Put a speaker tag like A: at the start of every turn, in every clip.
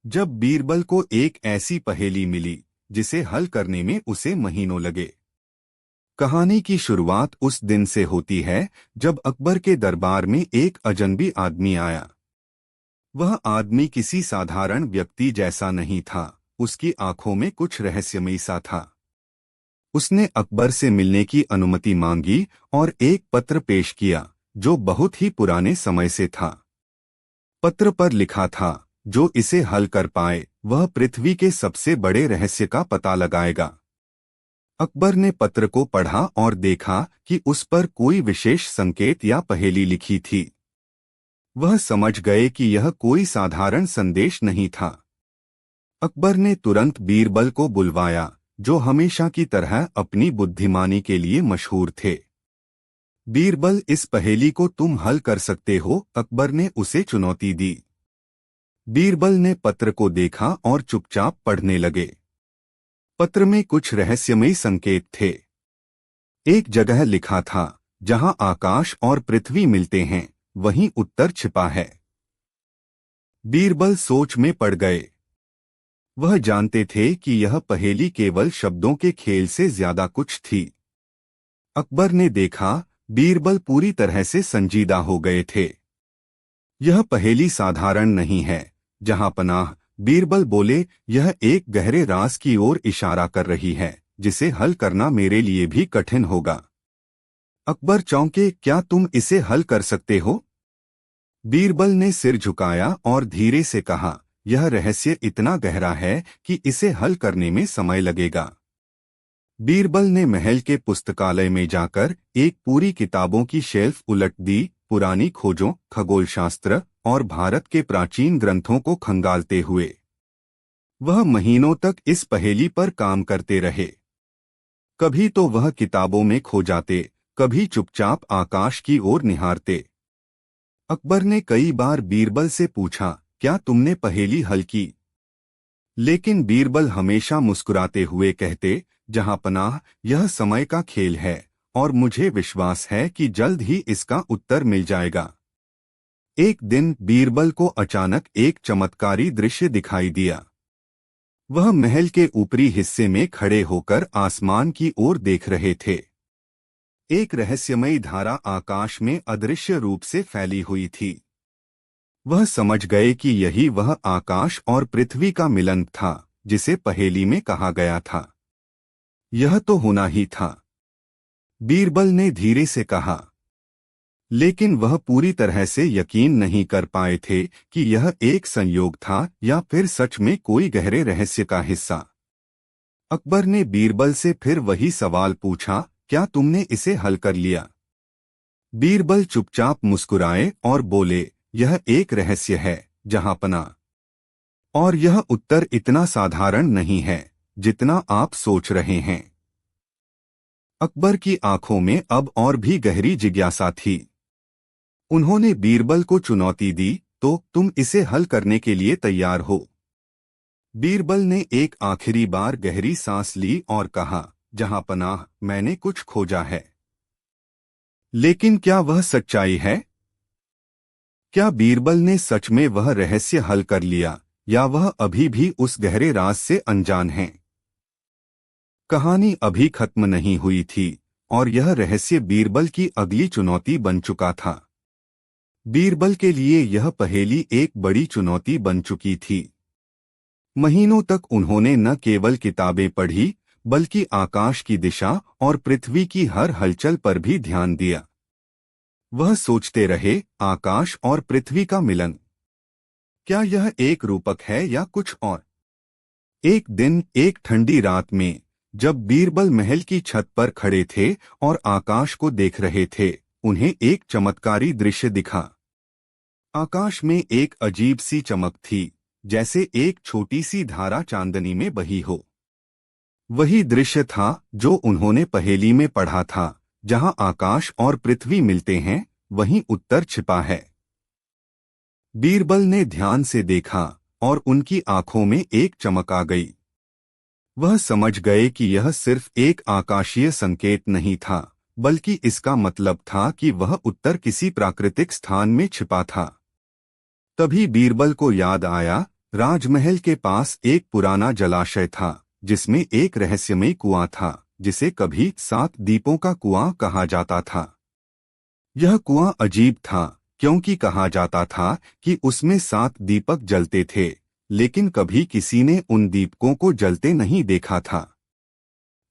A: जब बीरबल को एक ऐसी पहेली मिली जिसे हल करने में उसे महीनों लगे। कहानी की शुरुआत उस दिन से होती है जब अकबर के दरबार में एक अजनबी आदमी आया। वह आदमी किसी साधारण व्यक्ति जैसा नहीं था, उसकी आंखों में कुछ रहस्यमयी सा था। उसने अकबर से मिलने की अनुमति मांगी और एक पत्र पेश किया जो बहुत ही पुराने समय से था। पत्र पर लिखा था, जो इसे हल कर पाए वह पृथ्वी के सबसे बड़े रहस्य का पता लगाएगा। अकबर ने पत्र को पढ़ा और देखा कि उस पर कोई विशेष संकेत या पहेली लिखी थी। वह समझ गए कि यह कोई साधारण संदेश नहीं था। अकबर ने तुरंत बीरबल को बुलवाया, जो हमेशा की तरह अपनी बुद्धिमानी के लिए मशहूर थे। बीरबल, इस पहेली को तुम हल कर सकते हो, अकबर ने उसे चुनौती दी। बीरबल ने पत्र को देखा और चुपचाप पढ़ने लगे। पत्र में कुछ रहस्यमयी संकेत थे। एक जगह लिखा था, जहां आकाश और पृथ्वी मिलते हैं वहीं उत्तर छिपा है। बीरबल सोच में पड़ गए। वह जानते थे कि यह पहेली केवल शब्दों के खेल से ज्यादा कुछ थी। अकबर ने देखा, बीरबल पूरी तरह से संजीदा हो गए थे। यह पहेली साधारण नहीं है, जहां पनाह। बीरबल बोले, यह एक गहरे राज की ओर इशारा कर रही है जिसे हल करना मेरे लिए भी कठिन होगा। अकबर चौंके, क्या तुम इसे हल कर सकते हो? बीरबल ने सिर झुकाया और धीरे से कहा, यह रहस्य इतना गहरा है कि इसे हल करने में समय लगेगा। बीरबल ने महल के पुस्तकालय में जाकर एक पूरी किताबों की शेल्फ उलट दी। पुरानी खोजों, खगोलशास्त्र और भारत के प्राचीन ग्रंथों को खंगालते हुए वह महीनों तक इस पहेली पर काम करते रहे। कभी तो वह किताबों में खो जाते, कभी चुपचाप आकाश की ओर निहारते। अकबर ने कई बार बीरबल से पूछा, क्या तुमने पहेली हल की? लेकिन बीरबल हमेशा मुस्कुराते हुए कहते, जहां पनाह, यह समय का खेल है और मुझे विश्वास है कि जल्द ही इसका उत्तर मिल जाएगा। एक दिन बीरबल को अचानक एक चमत्कारी दृश्य दिखाई दिया। वह महल के ऊपरी हिस्से में खड़े होकर आसमान की ओर देख रहे थे। एक रहस्यमयी धारा आकाश में अदृश्य रूप से फैली हुई थी। वह समझ गए कि यही वह आकाश और पृथ्वी का मिलन था जिसे पहेली में कहा गया था। यह तो होना ही था, बीरबल ने धीरे से कहा। लेकिन वह पूरी तरह से यकीन नहीं कर पाए थे कि यह एक संयोग था या फिर सच में कोई गहरे रहस्य का हिस्सा। अकबर ने बीरबल से फिर वही सवाल पूछा, क्या तुमने इसे हल कर लिया? बीरबल चुपचाप मुस्कुराए और बोले, यह एक रहस्य है, जहां पना। और यह उत्तर इतना साधारण नहीं है जितना आप सोच रहे हैं। अकबर की आंखों में अब और भी गहरी जिज्ञासा थी। उन्होंने बीरबल को चुनौती दी, तो तुम इसे हल करने के लिए तैयार हो? बीरबल ने एक आखिरी बार गहरी सांस ली और कहा, जहां पनाह, मैंने कुछ खोजा है। लेकिन क्या वह सच्चाई है? क्या बीरबल ने सच में वह रहस्य हल कर लिया या वह अभी भी उस गहरे राज से अनजान है? कहानी अभी खत्म नहीं हुई थी और यह रहस्य बीरबल की अगली चुनौती बन चुका था। बीरबल के लिए यह पहेली एक बड़ी चुनौती बन चुकी थी। महीनों तक उन्होंने न केवल किताबें पढ़ी बल्कि आकाश की दिशा और पृथ्वी की हर हलचल पर भी ध्यान दिया। वह सोचते रहे, आकाश और पृथ्वी का मिलन, क्या यह एक रूपक है या कुछ और? एक दिन एक ठंडी रात में जब बीरबल महल की छत पर खड़े थे और आकाश को देख रहे थे, उन्हें एक चमत्कारी दृश्य दिखा। आकाश में एक अजीब सी चमक थी, जैसे एक छोटी सी धारा चांदनी में बही हो। वही दृश्य था जो उन्होंने पहेली में पढ़ा था, जहां आकाश और पृथ्वी मिलते हैं वहीं उत्तर छिपा है। बीरबल ने ध्यान से देखा और उनकी आंखों में एक चमक आ गई। वह समझ गए कि यह सिर्फ एक आकाशीय संकेत नहीं था, बल्कि इसका मतलब था कि वह उत्तर किसी प्राकृतिक स्थान में छिपा था। तभी बीरबल को याद आया राजमहल के पास एक पुराना जलाशय था जिसमें एक रहस्यमय कुआं था जिसे कभी 7 दीपों का कुआं कहा जाता था। यह कुआं अजीब था क्योंकि कहा जाता था कि उसमें 7 दीपक जलते थे, लेकिन कभी किसी ने उन दीपकों को जलते नहीं देखा था।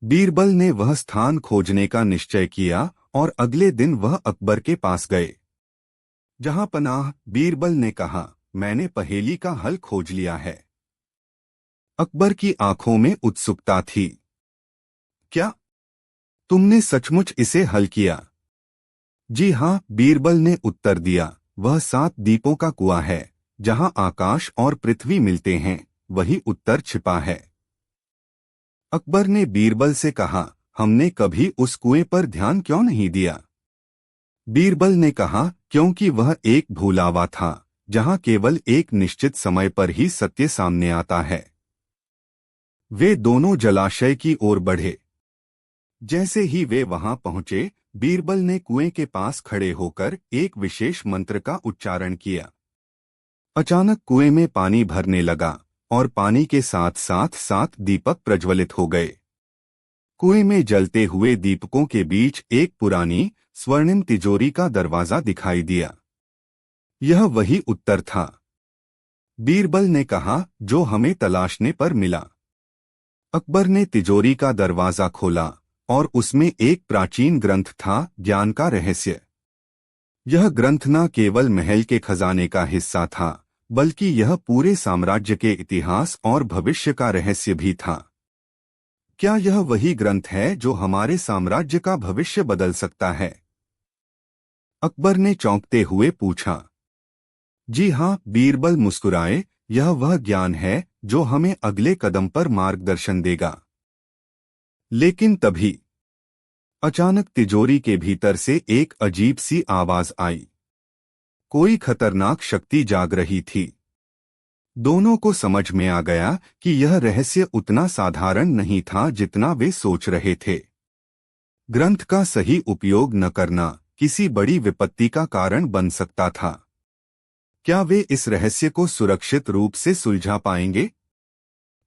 A: बीरबल ने वह स्थान खोजने का निश्चय किया और अगले दिन वह अकबर के पास गए। जहां पनाह, बीरबल ने कहा, मैंने पहेली का हल खोज लिया है। अकबर की आंखों में उत्सुकता थी। क्या तुमने सचमुच इसे हल किया? जी हाँ, बीरबल ने उत्तर दिया। वह 7 दीपों का कुआं है। जहां आकाश और पृथ्वी मिलते हैं, वही उत्तर छिपा है। अकबर ने बीरबल से कहा, हमने कभी उस कुएं पर ध्यान क्यों नहीं दिया? बीरबल ने कहा, क्योंकि वह एक भूलावा था जहां केवल एक निश्चित समय पर ही सत्य सामने आता है। वे दोनों जलाशय की ओर बढ़े। जैसे ही वे वहां पहुंचे, बीरबल ने कुएं के पास खड़े होकर एक विशेष मंत्र का उच्चारण किया। अचानक कुएं में पानी भरने लगा और पानी के साथ साथ 7 दीपक प्रज्वलित हो गए। कुएं में जलते हुए दीपकों के बीच एक पुरानी स्वर्णिम तिजोरी का दरवाजा दिखाई दिया। यह वही उत्तर था, बीरबल ने कहा, जो हमें तलाशने पर मिला। अकबर ने तिजोरी का दरवाजा खोला और उसमें एक प्राचीन ग्रंथ था, ज्ञान का रहस्य। यह ग्रंथ न केवल महल के खजाने का हिस्सा था, बल्कि यह पूरे साम्राज्य के इतिहास और भविष्य का रहस्य भी था। क्या यह वही ग्रंथ है जो हमारे साम्राज्य का भविष्य बदल सकता है? अकबर ने चौंकते हुए पूछा। जी हाँ, बीरबल मुस्कुराए, यह वह ज्ञान है जो हमें अगले कदम पर मार्गदर्शन देगा। लेकिन तभी अचानक तिजोरी के भीतर से एक अजीब सी आवाज आई। कोई खतरनाक शक्ति जाग रही थी। दोनों को समझ में आ गया कि यह रहस्य उतना साधारण नहीं था जितना वे सोच रहे थे। ग्रंथ का सही उपयोग न करना किसी बड़ी विपत्ति का कारण बन सकता था। क्या वे इस रहस्य को सुरक्षित रूप से सुलझा पाएंगे?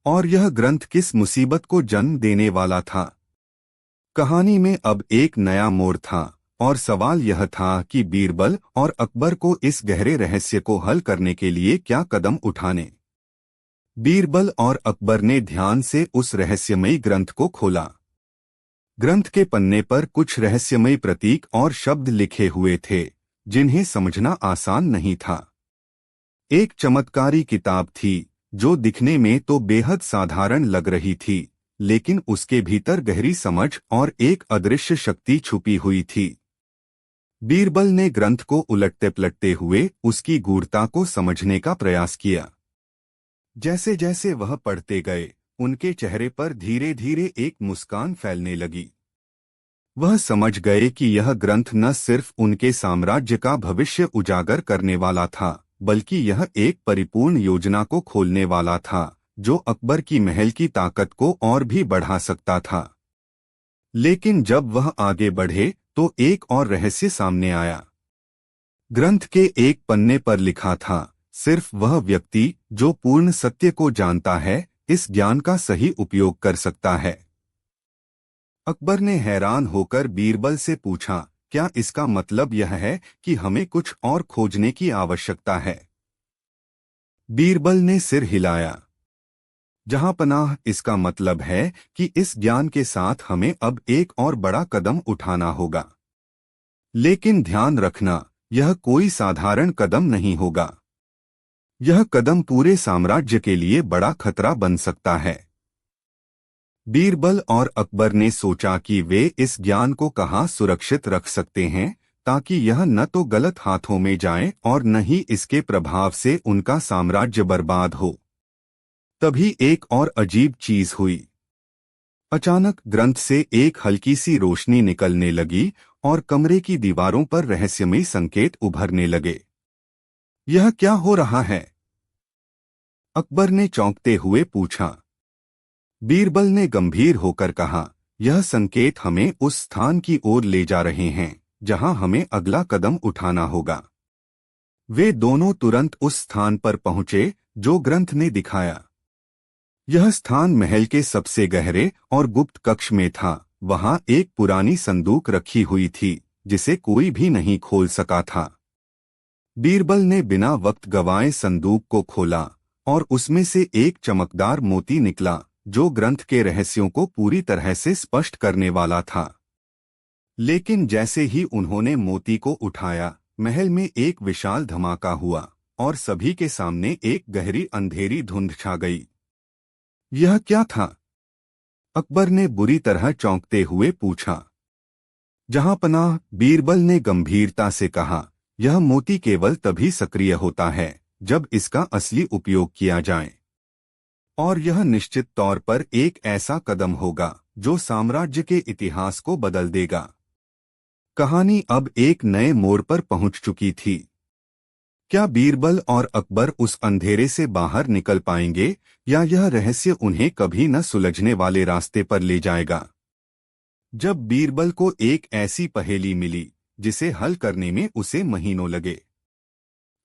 A: और यह ग्रंथ किस मुसीबत को जन्म देने वाला था? कहानी में अब एक नया मोड़ था और सवाल यह था कि बीरबल और अकबर को इस गहरे रहस्य को हल करने के लिए क्या कदम उठाने। बीरबल और अकबर ने ध्यान से उस रहस्यमयी ग्रंथ को खोला। ग्रंथ के पन्ने पर कुछ रहस्यमयी प्रतीक और शब्द लिखे हुए थे, जिन्हें समझना आसान नहीं था। एक चमत्कारी किताब थी जो दिखने में तो बेहद साधारण लग रही थी, लेकिन उसके भीतर गहरी समझ और एक अदृश्य शक्ति छुपी हुई थी। बीरबल ने ग्रंथ को उलटते पलटते हुए उसकी गूढ़ता को समझने का प्रयास किया। जैसे जैसे वह पढ़ते गए, उनके चेहरे पर धीरे धीरे एक मुस्कान फैलने लगी। वह समझ गए कि यह ग्रंथ न सिर्फ उनके साम्राज्य का भविष्य उजागर करने वाला था, बल्कि यह एक परिपूर्ण योजना को खोलने वाला था जो अकबर की महल की ताकत को और भी बढ़ा सकता था। लेकिन जब वह आगे बढ़े तो एक और रहस्य सामने आया। ग्रंथ के एक पन्ने पर लिखा था, सिर्फ वह व्यक्ति जो पूर्ण सत्य को जानता है इस ज्ञान का सही उपयोग कर सकता है। अकबर ने हैरान होकर बीरबल से पूछा, क्या इसका मतलब यह है कि हमें कुछ और खोजने की आवश्यकता है? बीरबल ने सिर हिलाया। जहां पनाह, इसका मतलब है कि इस ज्ञान के साथ हमें अब एक और बड़ा कदम उठाना होगा। लेकिन ध्यान रखना, यह कोई साधारण कदम नहीं होगा। यह कदम पूरे साम्राज्य के लिए बड़ा खतरा बन सकता है। बीरबल और अकबर ने सोचा कि वे इस ज्ञान को कहां सुरक्षित रख सकते हैं ताकि यह न तो गलत हाथों में जाए और न ही इसके प्रभाव से उनका साम्राज्य बर्बाद हो। तभी एक और अजीब चीज हुई। अचानक ग्रंथ से एक हल्की सी रोशनी निकलने लगी और कमरे की दीवारों पर रहस्यमयी संकेत उभरने लगे। यह क्या हो रहा है? अकबर ने चौंकते हुए पूछा। बीरबल ने गंभीर होकर कहा, यह संकेत हमें उस स्थान की ओर ले जा रहे हैं जहां हमें अगला कदम उठाना होगा। वे दोनों तुरंत उस स्थान पर पहुंचे जो ग्रंथ ने दिखाया। यह स्थान महल के सबसे गहरे और गुप्त कक्ष में था। वहां एक पुरानी संदूक रखी हुई थी जिसे कोई भी नहीं खोल सका था। बीरबल ने बिना वक्त गवाए संदूक को खोला और उसमें से एक चमकदार मोती निकला जो ग्रंथ के रहस्यों को पूरी तरह से स्पष्ट करने वाला था। लेकिन जैसे ही उन्होंने मोती को उठाया, महल में एक विशाल धमाका हुआ और सभी के सामने एक गहरी अंधेरी धुंध छा गई। यह क्या था? अकबर ने बुरी तरह चौंकते हुए पूछा। जहांपनाह, बीरबल ने गंभीरता से कहा, यह मोती केवल तभी सक्रिय होता है जब इसका असली उपयोग किया जाए, और यह निश्चित तौर पर एक ऐसा कदम होगा जो साम्राज्य के इतिहास को बदल देगा। कहानी अब एक नए मोड़ पर पहुंच चुकी थी। क्या बीरबल और अकबर उस अंधेरे से बाहर निकल पाएंगे, या यह रहस्य उन्हें कभी न सुलझने वाले रास्ते पर ले जाएगा? जब बीरबल को एक ऐसी पहेली मिली जिसे हल करने में उसे महीनों लगे।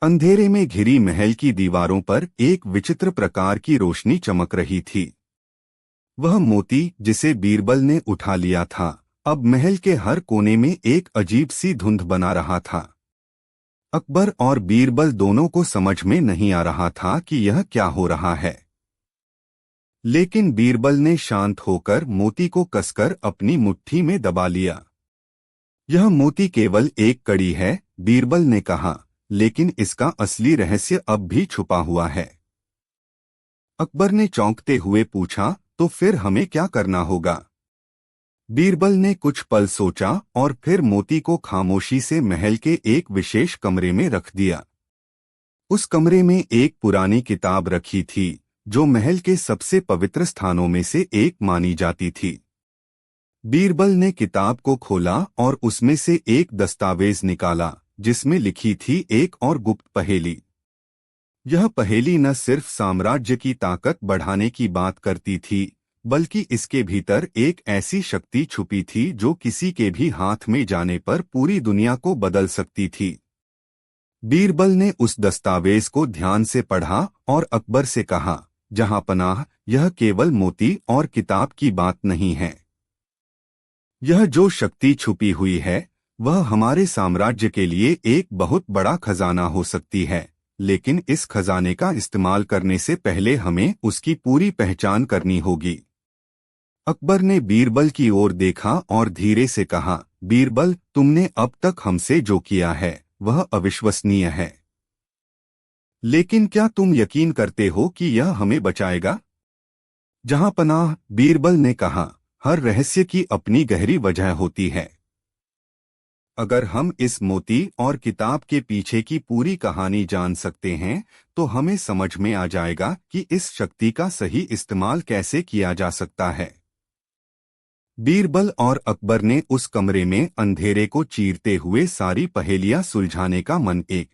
A: अंधेरे में घिरी महल की दीवारों पर एक विचित्र प्रकार की रोशनी चमक रही थी। वह मोती जिसे बीरबल ने उठा लिया था, अब महल के हर कोने में एक अजीब सी धुंध बना रहा था। अकबर और बीरबल दोनों को समझ में नहीं आ रहा था कि यह क्या हो रहा है। लेकिन बीरबल ने शांत होकर मोती को कसकर अपनी मुट्ठी में दबा लिया। यह मोती केवल एक कड़ी है, बीरबल ने कहा, लेकिन इसका असली रहस्य अब भी छुपा हुआ है। अकबर ने चौंकते हुए पूछा, तो फिर हमें क्या करना होगा? बीरबल ने कुछ पल सोचा और फिर मोती को खामोशी से महल के एक विशेष कमरे में रख दिया। उस कमरे में एक पुरानी किताब रखी थी जो महल के सबसे पवित्र स्थानों में से एक मानी जाती थी। बीरबल ने किताब को खोला और उसमें से एक दस्तावेज निकाला जिसमें लिखी थी एक और गुप्त पहेली। यह पहेली न सिर्फ साम्राज्य की ताकत बढ़ाने की बात करती थी, बल्कि इसके भीतर एक ऐसी शक्ति छुपी थी जो किसी के भी हाथ में जाने पर पूरी दुनिया को बदल सकती थी। बीरबल ने उस दस्तावेज को ध्यान से पढ़ा और अकबर से कहा, जहांपनाह, यह केवल मोती और किताब की बात नहीं है। यह जो शक्ति छुपी हुई है वह हमारे साम्राज्य के लिए एक बहुत बड़ा खजाना हो सकती है, लेकिन इस खजाने का इस्तेमाल करने से पहले हमें उसकी पूरी पहचान करनी होगी। अकबर ने बीरबल की ओर देखा और धीरे से कहा, बीरबल, तुमने अब तक हमसे जो किया है वह अविश्वसनीय है, लेकिन क्या तुम यकीन करते हो कि यह हमें बचाएगा? जहांपनाह, बीरबल ने कहा, हर रहस्य की अपनी गहरी वजह होती है। अगर हम इस मोती और किताब के पीछे की पूरी कहानी जान सकते हैं तो हमें समझ में आ जाएगा कि इस शक्ति का सही इस्तेमाल कैसे किया जा सकता है। बीरबल और अकबर ने उस कमरे में अंधेरे को चीरते हुए सारी पहेलियां सुलझाने का मन एक।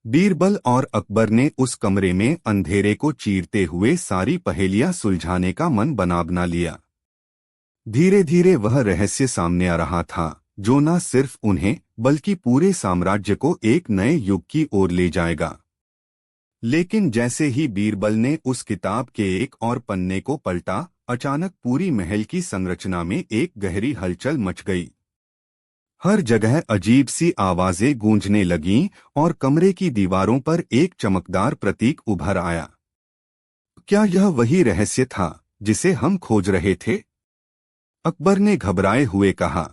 A: बीरबल और अकबर ने उस कमरे में अंधेरे को चीरते हुए सारी पहेलियां सुलझाने का मन बना लिया। धीरे धीरे वह रहस्य सामने आ रहा था जो न सिर्फ उन्हें बल्कि पूरे साम्राज्य को एक नए युग की ओर ले जाएगा। लेकिन जैसे ही बीरबल ने उस किताब के एक और पन्ने को पलटा, अचानक पूरी महल की संरचना में एक गहरी हलचल मच गई। हर जगह अजीब सी आवाजें गूंजने लगीं और कमरे की दीवारों पर एक चमकदार प्रतीक उभर आया। क्या यह वही रहस्य था जिसे हम खोज रहे थे? अकबर ने घबराए हुए कहा।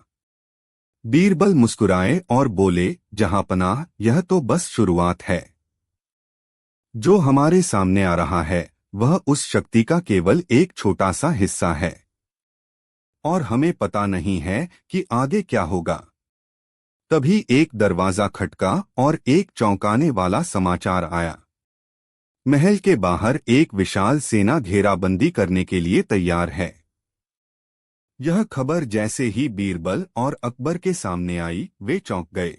A: बीरबल मुस्कुराए और बोले, जहांपनाह, यह तो बस शुरुआत है। जो हमारे सामने आ रहा है वह उस शक्ति का केवल एक छोटा सा हिस्सा है, और हमें पता नहीं है कि आगे क्या होगा। तभी एक दरवाजा खटका और एक चौंकाने वाला समाचार आया। महल के बाहर एक विशाल सेना घेराबंदी करने के लिए तैयार है। यह खबर जैसे ही बीरबल और अकबर के सामने आई, वे चौंक गए।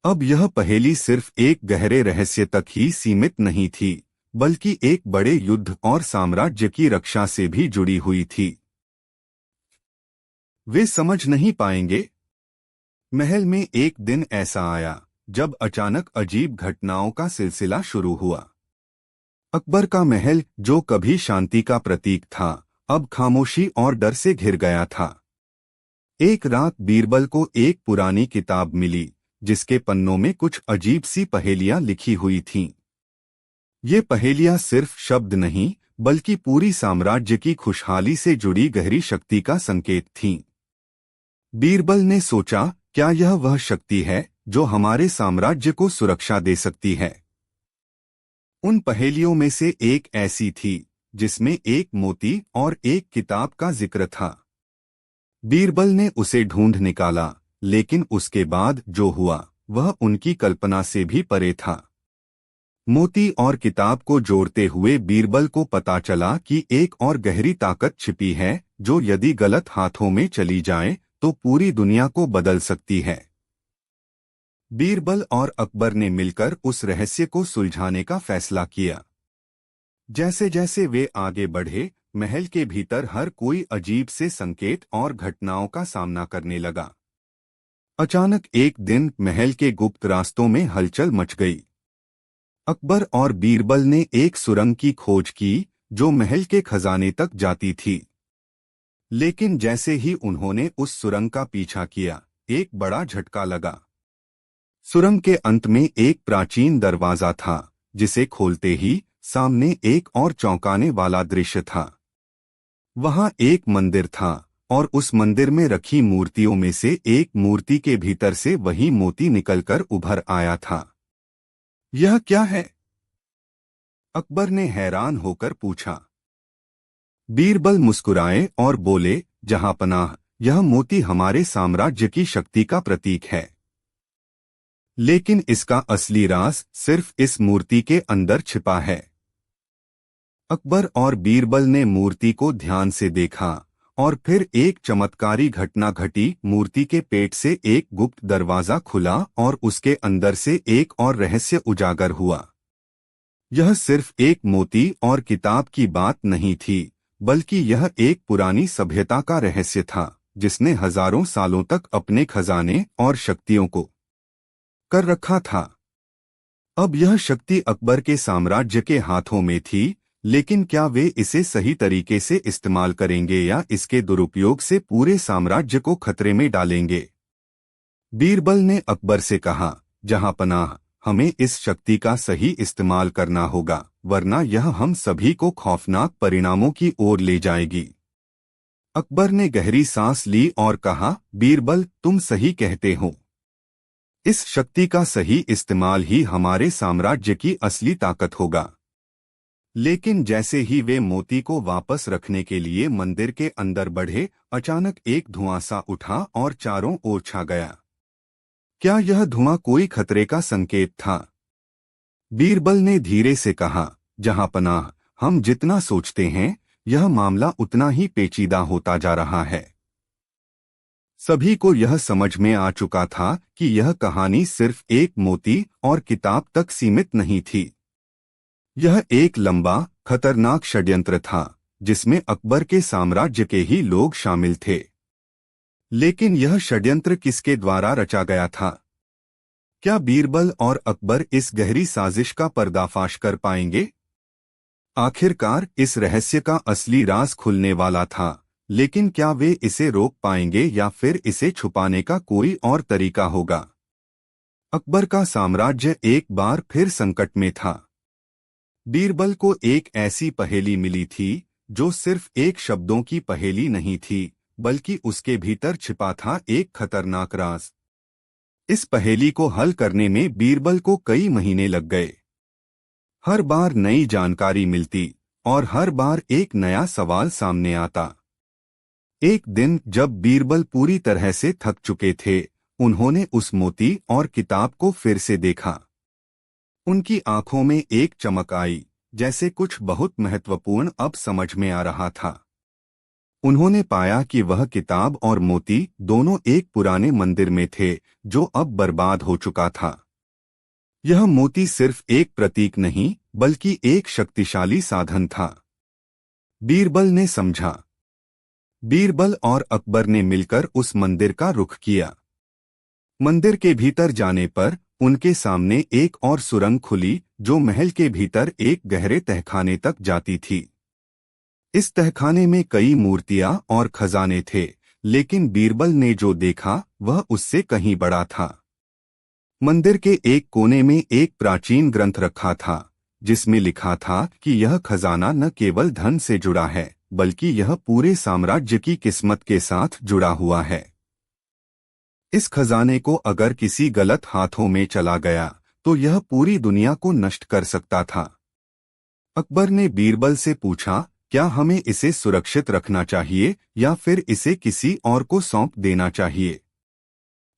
A: अब यह पहेली सिर्फ एक गहरे रहस्य तक ही सीमित नहीं थी, बल्कि एक बड़े युद्ध और साम्राज्य की रक्षा से भी जुड़ी हुई थी। वे समझ नहीं पाएंगे। महल में एक दिन ऐसा आया जब अचानक अजीब घटनाओं का सिलसिला शुरू हुआ। अकबर का महल, जो कभी शांति का प्रतीक था, अब खामोशी और डर से घिर गया था। एक रात बीरबल को एक पुरानी किताब मिली, जिसके पन्नों में कुछ अजीब सी पहेलियां लिखी हुई थीं। ये पहेलियां सिर्फ शब्द नहीं, बल्कि पूरी साम्राज्य की खुशहाली से जुड़ी गहरी शक्ति का संकेत थीं। बीरबल ने सोचा, क्या यह वह शक्ति है जो हमारे साम्राज्य को सुरक्षा दे सकती है? उन पहेलियों में से एक ऐसी थी जिसमें एक मोती और एक किताब का जिक्र था। बीरबल ने उसे ढूंढ निकाला, लेकिन उसके बाद जो हुआ वह उनकी कल्पना से भी परे था। मोती और किताब को जोड़ते हुए बीरबल को पता चला कि एक और गहरी ताकत छिपी है, जो यदि गलत हाथों में चली जाए तो पूरी दुनिया को बदल सकती है। बीरबल और अकबर ने मिलकर उस रहस्य को सुलझाने का फैसला किया। जैसे जैसे वे आगे बढ़े, महल के भीतर हर कोई अजीब से संकेत और घटनाओं का सामना करने लगा। अचानक एक दिन महल के गुप्त रास्तों में हलचल मच गई। अकबर और बीरबल ने एक सुरंग की खोज की, जो महल के खजाने तक जाती थी। लेकिन जैसे ही उन्होंने उस सुरंग का पीछा किया, एक बड़ा झटका लगा। सुरंग के अंत में एक प्राचीन दरवाजा था, जिसे खोलते ही सामने एक और चौंकाने वाला दृश्य था। वहां एक मंदिर था, और उस मंदिर में रखी मूर्तियों में से एक मूर्ति के भीतर से वही मोती निकलकर उभर आया था। यह क्या है? अकबर ने हैरान होकर पूछा। बीरबल मुस्कुराए और बोले, जहांपनाह, यह मोती हमारे साम्राज्य की शक्ति का प्रतीक है। लेकिन इसका असली राज सिर्फ इस मूर्ति के अंदर छिपा है। अकबर और बीरबल ने मूर्ति को ध्यान से देखा, और फिर एक चमत्कारी घटना घटी। मूर्ति के पेट से एक गुप्त दरवाजा खुला और उसके अंदर से एक और रहस्य उजागर हुआ। यह सिर्फ एक मोती और किताब की बात नहीं थी, बल्कि यह एक पुरानी सभ्यता का रहस्य था, जिसने हजारों सालों तक अपने खजाने और शक्तियों को कर रखा था। अब यह शक्ति अकबर के साम्राज्य के हाथों में थी, लेकिन क्या वे इसे सही तरीके से इस्तेमाल करेंगे या इसके दुरुपयोग से पूरे साम्राज्य को खतरे में डालेंगे? बीरबल ने अकबर से कहा, जहांपनाह, हमें इस शक्ति का सही इस्तेमाल करना होगा, वरना यह हम सभी को खौफनाक परिणामों की ओर ले जाएगी। अकबर ने गहरी सांस ली और कहा, बीरबल, तुम सही कहते हो। इस शक्ति का सही इस्तेमाल ही हमारे साम्राज्य की असली ताकत होगा। लेकिन जैसे ही वे मोती को वापस रखने के लिए मंदिर के अंदर बढ़े, अचानक एक धुआं सा उठा और चारों ओर छा गया। क्या यह धुआं कोई खतरे का संकेत था? बीरबल ने धीरे से कहा, जहांपनाह, हम जितना सोचते हैं, यह मामला उतना ही पेचीदा होता जा रहा है। सभी को यह समझ में आ चुका था कि यह कहानी सिर्फ एक मोती और किताब तक सीमित नहीं थी। यह एक लंबा, खतरनाक षड्यंत्र था, जिसमें अकबर के साम्राज्य के ही लोग शामिल थे। लेकिन यह षड्यंत्र किसके द्वारा रचा गया था? क्या बीरबल और अकबर इस गहरी साजिश का पर्दाफाश कर पाएंगे? आखिरकार इस रहस्य का असली राज खुलने वाला था, लेकिन क्या वे इसे रोक पाएंगे या फिर इसे छुपाने का कोई और तरीका होगा? अकबर का साम्राज्य एक बार फिर संकट में था। बीरबल को एक ऐसी पहेली मिली थी, जो सिर्फ एक शब्दों की पहेली नहीं थी, बल्कि उसके भीतर छिपा था एक खतरनाक राज। इस पहेली को हल करने में बीरबल को कई महीने लग गए। हर बार नई जानकारी मिलती और हर बार एक नया सवाल सामने आता। एक दिन जब बीरबल पूरी तरह से थक चुके थे, उन्होंने उस मोती और किताब को फिर से देखा। उनकी आंखों में एक चमक आई, जैसे कुछ बहुत महत्वपूर्ण अब समझ में आ रहा था। उन्होंने पाया कि वह किताब और मोती दोनों एक पुराने मंदिर में थे, जो अब बर्बाद हो चुका था। यह मोती सिर्फ एक प्रतीक नहीं, बल्कि एक शक्तिशाली साधन था। बीरबल ने समझा। बीरबल और अकबर ने मिलकर उस मंदिर का रुख किया। मंदिर के भीतर जाने पर उनके सामने एक और सुरंग खुली जो महल के भीतर एक गहरे तहखाने तक जाती थी। इस तहखाने में कई मूर्तियां और खजाने थे, लेकिन बीरबल ने जो देखा वह उससे कहीं बड़ा था। मंदिर के एक कोने में एक प्राचीन ग्रंथ रखा था, जिसमें लिखा था कि यह खजाना न केवल धन से जुड़ा है, बल्कि यह पूरे साम्राज्य की किस्मत के साथ जुड़ा हुआ है। इस खजाने को अगर किसी गलत हाथों में चला गया तो यह पूरी दुनिया को नष्ट कर सकता था। अकबर ने बीरबल से पूछा, क्या हमें इसे सुरक्षित रखना चाहिए या फिर इसे किसी और को सौंप देना चाहिए?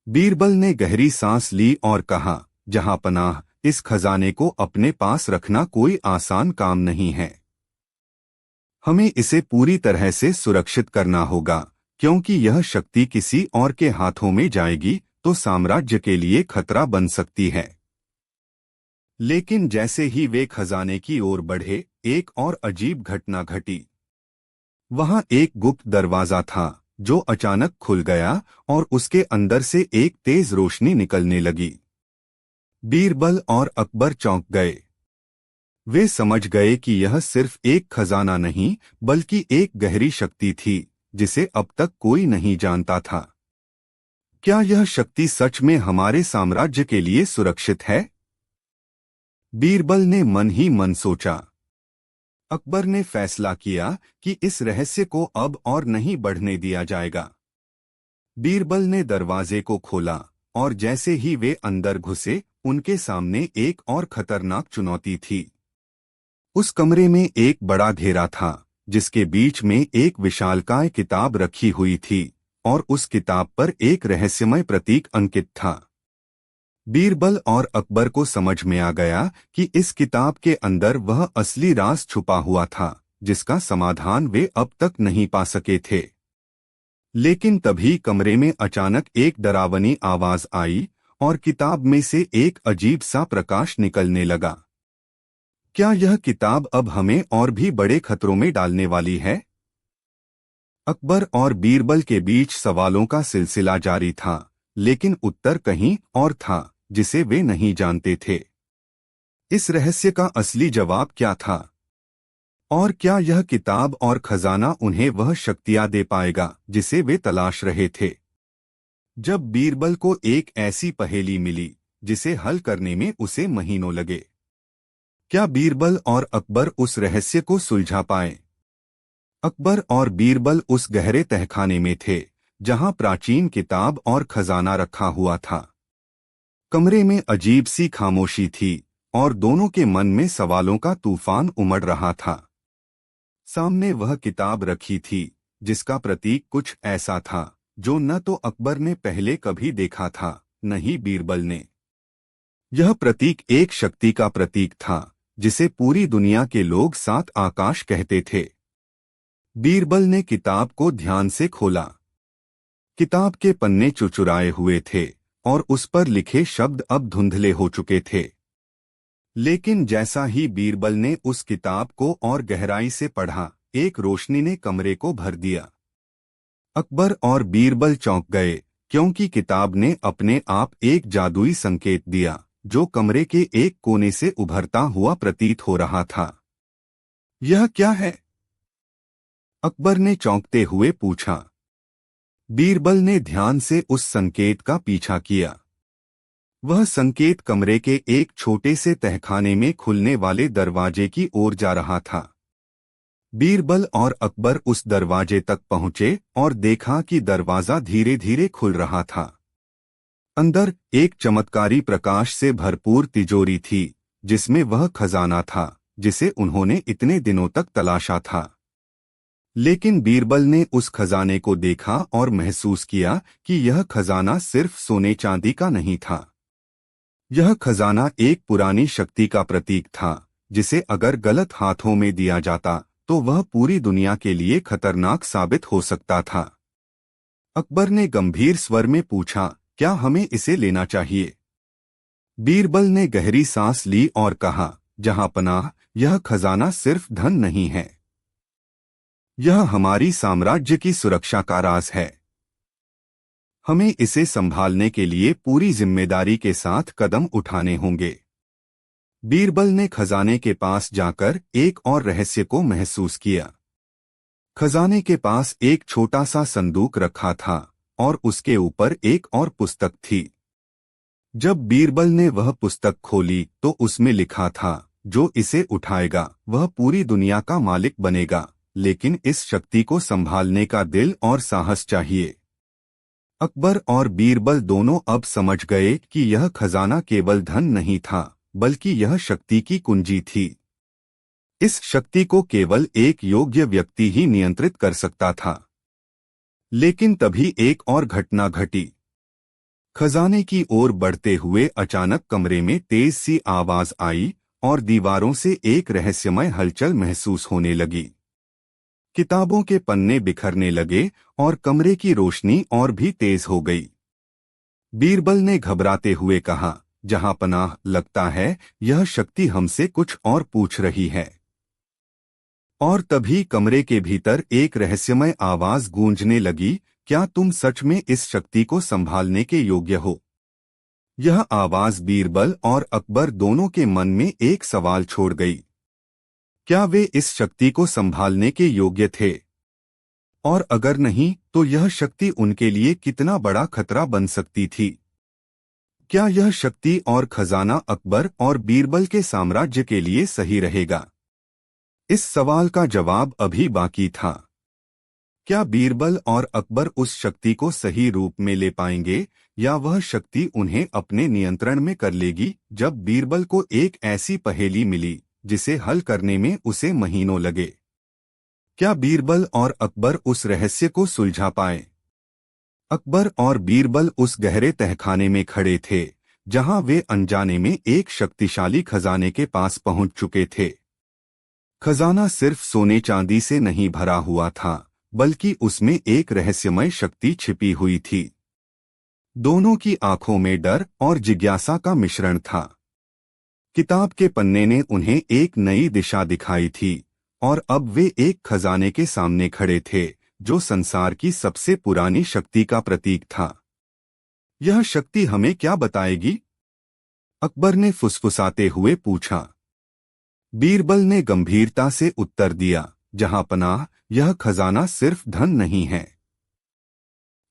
A: बीरबल ने गहरी सांस ली और कहा, जहां पनाह, इस खजाने को अपने पास रखना कोई आसान काम नहीं है। हमें इसे पूरी तरह से सुरक्षित करना होगा, क्योंकि यह शक्ति किसी और के हाथों में जाएगी तो साम्राज्य के लिए खतरा बन सकती है। लेकिन जैसे ही वे खजाने की ओर बढ़े, एक और अजीब घटना घटी। वहां एक गुप्त दरवाजा था जो अचानक खुल गया और उसके अंदर से एक तेज रोशनी निकलने लगी। बीरबल और अकबर चौंक गए। वे समझ गए कि यह सिर्फ एक खजाना नहीं, बल्कि एक गहरी शक्ति थी जिसे अब तक कोई नहीं जानता था। क्या यह शक्ति सच में हमारे साम्राज्य के लिए सुरक्षित है? बीरबल ने मन ही मन सोचा। अकबर ने फैसला किया कि इस रहस्य को अब और नहीं बढ़ने दिया जाएगा। बीरबल ने दरवाजे को खोला और जैसे ही वे अंदर घुसे, उनके सामने एक और खतरनाक चुनौती थी। उस कमरे में एक बड़ा घेरा था, जिसके बीच में एक विशालकाय किताब रखी हुई थी और उस किताब पर एक रहस्यमय प्रतीक अंकित था। बीरबल और अकबर को समझ में आ गया कि इस किताब के अंदर वह असली राज छुपा हुआ था, जिसका समाधान वे अब तक नहीं पा सके थे। लेकिन तभी कमरे में अचानक एक डरावनी आवाज आई और किताब में से एक अजीब सा प्रकाश निकलने लगा। क्या यह किताब अब हमें और भी बड़े खतरों में डालने वाली है? अकबर और बीरबल के बीच सवालों का सिलसिला जारी था, लेकिन उत्तर कहीं और था जिसे वे नहीं जानते थे। इस रहस्य का असली जवाब क्या था? और क्या यह किताब और खजाना उन्हें वह शक्तियां दे पाएगा जिसे वे तलाश रहे थे? जब बीरबल को एक ऐसी पहेली मिली जिसे हल करने में उसे महीनों लगे, क्या बीरबल और अकबर उस रहस्य को सुलझा पाए? अकबर और बीरबल उस गहरे तहखाने में थे जहां प्राचीन किताब और खजाना रखा हुआ था। कमरे में अजीब सी खामोशी थी और दोनों के मन में सवालों का तूफान उमड़ रहा था। सामने वह किताब रखी थी जिसका प्रतीक कुछ ऐसा था जो न तो अकबर ने पहले कभी देखा था, न ही बीरबल ने। यह प्रतीक एक शक्ति का प्रतीक था जिसे पूरी दुनिया के लोग सात आकाश कहते थे। बीरबल ने किताब को ध्यान से खोला। किताब के पन्ने चुचुराए हुए थे और उस पर लिखे शब्द अब धुंधले हो चुके थे। लेकिन जैसा ही बीरबल ने उस किताब को और गहराई से पढ़ा, एक रोशनी ने कमरे को भर दिया। अकबर और बीरबल चौंक गए, क्योंकि किताब ने अपने आप एक जादुई संकेत दिया जो कमरे के एक कोने से उभरता हुआ प्रतीत हो रहा था। यह क्या है? अकबर ने चौंकते हुए पूछा। बीरबल ने ध्यान से उस संकेत का पीछा किया। वह संकेत कमरे के एक छोटे से तहखाने में खुलने वाले दरवाजे की ओर जा रहा था। बीरबल और अकबर उस दरवाजे तक पहुंचे और देखा कि दरवाजा धीरे धीरे खुल रहा था। अंदर एक चमत्कारी प्रकाश से भरपूर तिजोरी थी, जिसमें वह खजाना था जिसे उन्होंने इतने दिनों तक तलाशा था। लेकिन बीरबल ने उस खजाने को देखा और महसूस किया कि यह खजाना सिर्फ सोने चांदी का नहीं था। यह खजाना एक पुरानी शक्ति का प्रतीक था, जिसे अगर गलत हाथों में दिया जाता तो वह पूरी दुनिया के लिए खतरनाक साबित हो सकता था। अकबर ने गंभीर स्वर में पूछा, क्या हमें इसे लेना चाहिए? बीरबल ने गहरी सांस ली और कहा, जहां पनाह, यह खजाना सिर्फ धन नहीं है। यह हमारी साम्राज्य की सुरक्षा का राज है। हमें इसे संभालने के लिए पूरी जिम्मेदारी के साथ कदम उठाने होंगे। बीरबल ने खजाने के पास जाकर एक और रहस्य को महसूस किया। खजाने के पास एक छोटा सा संदूक रखा था और उसके ऊपर एक और पुस्तक थी। जब बीरबल ने वह पुस्तक खोली तो उसमें लिखा था, जो इसे उठाएगा वह पूरी दुनिया का मालिक बनेगा, लेकिन इस शक्ति को संभालने का दिल और साहस चाहिए। अकबर और बीरबल दोनों अब समझ गए कि यह खजाना केवल धन नहीं था, बल्कि यह शक्ति की कुंजी थी। इस शक्ति को केवल एक योग्य व्यक्ति ही नियंत्रित कर सकता था। लेकिन तभी एक और घटना घटी। खजाने की ओर बढ़ते हुए अचानक कमरे में तेज सी आवाज आई और दीवारों से एक रहस्यमय हलचल महसूस होने लगी। किताबों के पन्ने बिखरने लगे और कमरे की रोशनी और भी तेज हो गई। बीरबल ने घबराते हुए कहा, जहां पनाह, लगता है यह शक्ति हमसे कुछ और पूछ रही है। और तभी कमरे के भीतर एक रहस्यमय आवाज गूंजने लगी, क्या तुम सच में इस शक्ति को संभालने के योग्य हो? यह आवाज बीरबल और अकबर दोनों के मन में एक सवाल छोड़ गई। क्या वे इस शक्ति को संभालने के योग्य थे? और अगर नहीं, तो यह शक्ति उनके लिए कितना बड़ा खतरा बन सकती थी? क्या यह शक्ति और खजाना अकबर और बीरबल के साम्राज्य के लिए सही रहेगा? इस सवाल का जवाब अभी बाकी था। क्या बीरबल और अकबर उस शक्ति को सही रूप में ले पाएंगे, या वह शक्ति उन्हें अपने नियंत्रण में कर लेगी? जब बीरबल को एक ऐसी पहेली मिली जिसे हल करने में उसे महीनों लगे, क्या बीरबल और अकबर उस रहस्य को सुलझा पाए? अकबर और बीरबल उस गहरे तहखाने में खड़े थे, जहां वे अनजाने में एक शक्तिशाली खजाने के पास पहुंच चुके थे। खजाना सिर्फ सोने चांदी से नहीं भरा हुआ था, बल्कि उसमें एक रहस्यमय शक्ति छिपी हुई थी। दोनों की आंखों में डर और जिज्ञासा का मिश्रण था। किताब के पन्ने ने उन्हें एक नई दिशा दिखाई थी, और अब वे एक खजाने के सामने खड़े थे, जो संसार की सबसे पुरानी शक्ति का प्रतीक था। यह शक्ति हमें क्या बताएगी? अकबर ने फुसफुसाते हुए पूछा। बीरबल ने गंभीरता से उत्तर दिया, जहां पनाह, यह खजाना सिर्फ धन नहीं है।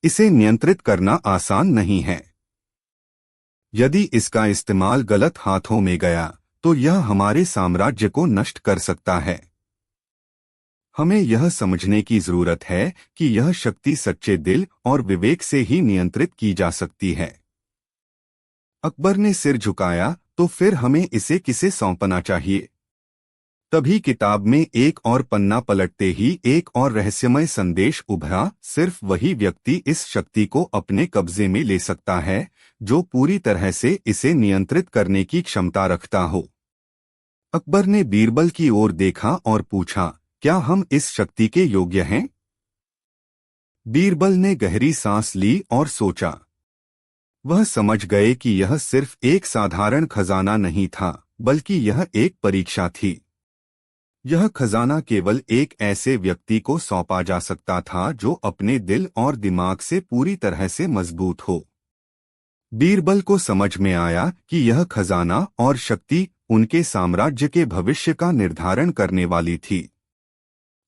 A: इसे नियंत्रित करना आसान नहीं है। यदि इसका इस्तेमाल गलत हाथों में गया तो यह हमारे साम्राज्य को नष्ट कर सकता है। हमें यह समझने की जरूरत है कि यह शक्ति सच्चे दिल और विवेक से ही नियंत्रित की जा सकती है। अकबर ने सिर झुकाया, तो फिर हमें इसे किसे सौंपना चाहिए? तभी किताब में एक और पन्ना पलटते ही एक और रहस्यमय संदेश उभरा। सिर्फ वही व्यक्ति इस शक्ति को अपने कब्जे में ले सकता है, जो पूरी तरह से इसे नियंत्रित करने की क्षमता रखता हो। अकबर ने बीरबल की ओर देखा और पूछा, क्या हम इस शक्ति के योग्य हैं? बीरबल ने गहरी सांस ली और सोचा। वह समझ गए कि यह सिर्फ एक साधारण खजाना नहीं था, बल्कि यह एक परीक्षा थी। यह खजाना केवल एक ऐसे व्यक्ति को सौंपा जा सकता था जो अपने दिल और दिमाग से पूरी तरह से मजबूत हो। बीरबल को समझ में आया कि यह खजाना और शक्ति उनके साम्राज्य के भविष्य का निर्धारण करने वाली थी।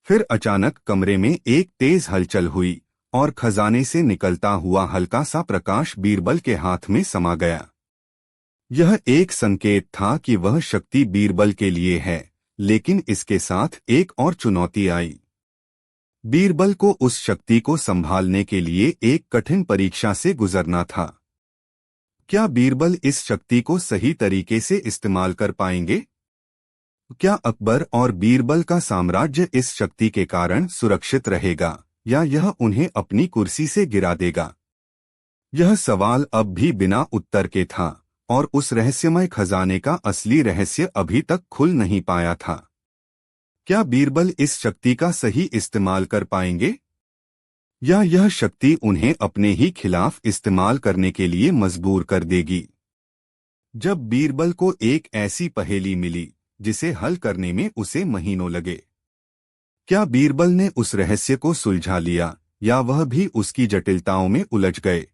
A: फिर अचानक कमरे में एक तेज हलचल हुई और खजाने से निकलता हुआ हल्का सा प्रकाश बीरबल के हाथ में समा गया। यह एक संकेत था कि वह शक्ति बीरबल के लिए है, लेकिन इसके साथ एक और चुनौती आई। बीरबल को उस शक्ति को संभालने के लिए एक कठिन परीक्षा से गुजरना था। क्या बीरबल इस शक्ति को सही तरीके से इस्तेमाल कर पाएंगे? क्या अकबर और बीरबल का साम्राज्य इस शक्ति के कारण सुरक्षित रहेगा, या यह उन्हें अपनी कुर्सी से गिरा देगा? यह सवाल अब भी बिना उत्तर के था, और उस रहस्यमय खजाने का असली रहस्य अभी तक खुल नहीं पाया था। क्या बीरबल इस शक्ति का सही इस्तेमाल कर पाएंगे, या यह शक्ति उन्हें अपने ही खिलाफ इस्तेमाल करने के लिए मजबूर कर देगी? जब बीरबल को एक ऐसी पहेली मिली जिसे हल करने में उसे महीनों लगे, क्या बीरबल ने उस रहस्य को सुलझा लिया, या वह भी उसकी जटिलताओं में उलझ गए?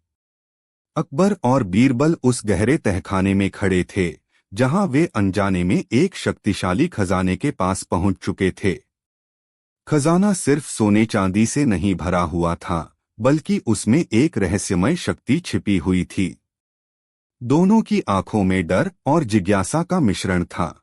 A: अकबर और बीरबल उस गहरे तहखाने में खड़े थे जहां वे अनजाने में एक शक्तिशाली खजाने के पास पहुंच चुके थे। खजाना सिर्फ सोने चांदी से नहीं भरा हुआ था, बल्कि उसमें एक रहस्यमय शक्ति छिपी हुई थी। दोनों की आंखों में डर और जिज्ञासा का मिश्रण था।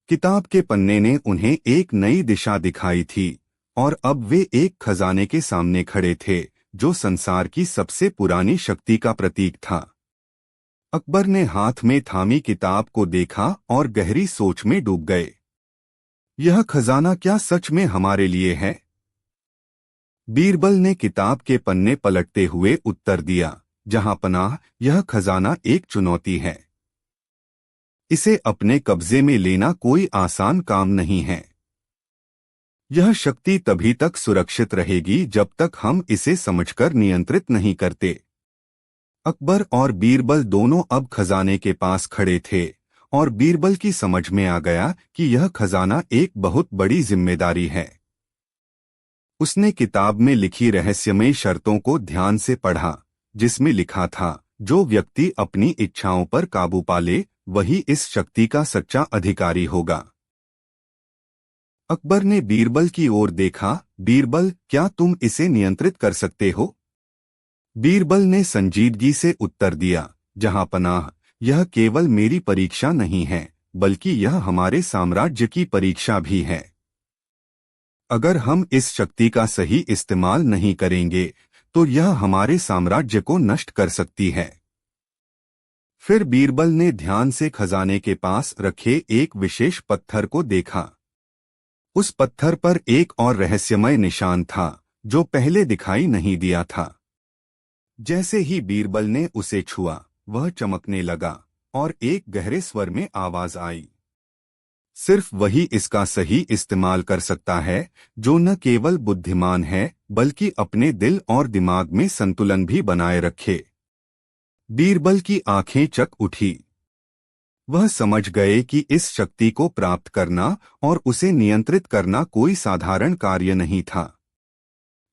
A: किताब के पन्ने ने उन्हें एक नई दिशा दिखाई थी और अब वे एक खजाने के सामने खड़े थे जो संसार की सबसे पुरानी शक्ति का प्रतीक था। अकबर ने हाथ में थामी किताब को देखा और गहरी सोच में डूब गए। यह खजाना क्या सच में हमारे लिए है? बीरबल ने किताब के पन्ने पलटते हुए उत्तर दिया, जहां पनाह, यह खजाना एक चुनौती है। इसे अपने कब्जे में लेना कोई आसान काम नहीं है। यह शक्ति तभी तक सुरक्षित रहेगी जब तक हम इसे समझकर नियंत्रित नहीं करते। अकबर और बीरबल दोनों अब खजाने के पास खड़े थे और बीरबल की समझ में आ गया कि यह खजाना एक बहुत बड़ी जिम्मेदारी है। उसने किताब में लिखी रहस्यमय शर्तों को ध्यान से पढ़ा, जिसमें लिखा था, जो व्यक्ति अपनी इच्छाओं पर काबू पा ले वही इस शक्ति का सच्चा अधिकारी होगा। अकबर ने बीरबल की ओर देखा। बीरबल, क्या तुम इसे नियंत्रित कर सकते हो? बीरबल ने संजीदगी से उत्तर दिया, जहां पनाह, यह केवल मेरी परीक्षा नहीं है, बल्कि यह हमारे साम्राज्य की परीक्षा भी है। अगर हम इस शक्ति का सही इस्तेमाल नहीं करेंगे तो यह हमारे साम्राज्य को नष्ट कर सकती है। फिर बीरबल ने ध्यान से खजाने के पास रखे एक विशेष पत्थर को देखा। उस पत्थर पर एक और रहस्यमय निशान था जो पहले दिखाई नहीं दिया था। जैसे ही बीरबल ने उसे छुआ, वह चमकने लगा और एक गहरे स्वर में आवाज आई, सिर्फ वही इसका सही इस्तेमाल कर सकता है, जो न केवल बुद्धिमान है बल्कि अपने दिल और दिमाग में संतुलन भी बनाए रखे। बीरबल की आंखें चक उठी। वह समझ गए कि इस शक्ति को प्राप्त करना और उसे नियंत्रित करना कोई साधारण कार्य नहीं था।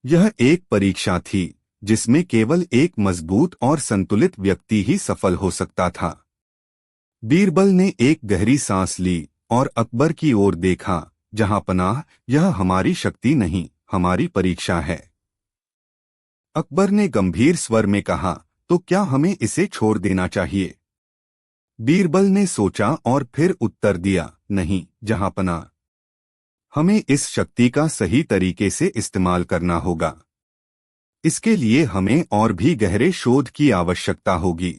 A: यह एक परीक्षा थी जिसमें केवल एक मजबूत और संतुलित व्यक्ति ही सफल हो सकता था। बीरबल ने एक गहरी सांस ली और अकबर की ओर देखा, जहां पनाह, यह हमारी शक्ति नहीं, हमारी परीक्षा है। अकबर ने गंभीर स्वर में कहा, तो क्या हमें इसे छोड़ देना चाहिए? बीरबल ने सोचा और फिर उत्तर दिया, नहीं जहांपनाह, हमें इस शक्ति का सही तरीके से इस्तेमाल करना होगा। इसके लिए हमें और भी गहरे शोध की आवश्यकता होगी।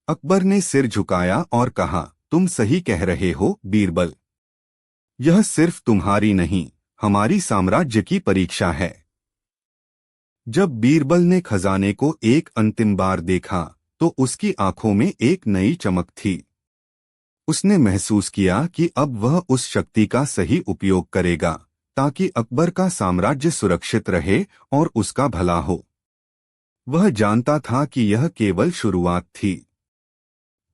A: अकबर ने सिर झुकाया और कहा, तुम सही कह रहे हो बीरबल। यह सिर्फ तुम्हारी नहीं, हमारी साम्राज्य की परीक्षा है। जब बीरबल ने खजाने को एक अंतिम बार देखा तो उसकी आंखों में एक नई चमक थी। उसने महसूस किया कि अब वह उस शक्ति का सही उपयोग करेगा ताकि अकबर का साम्राज्य सुरक्षित रहे और उसका भला हो। वह जानता था कि यह केवल शुरुआत थी।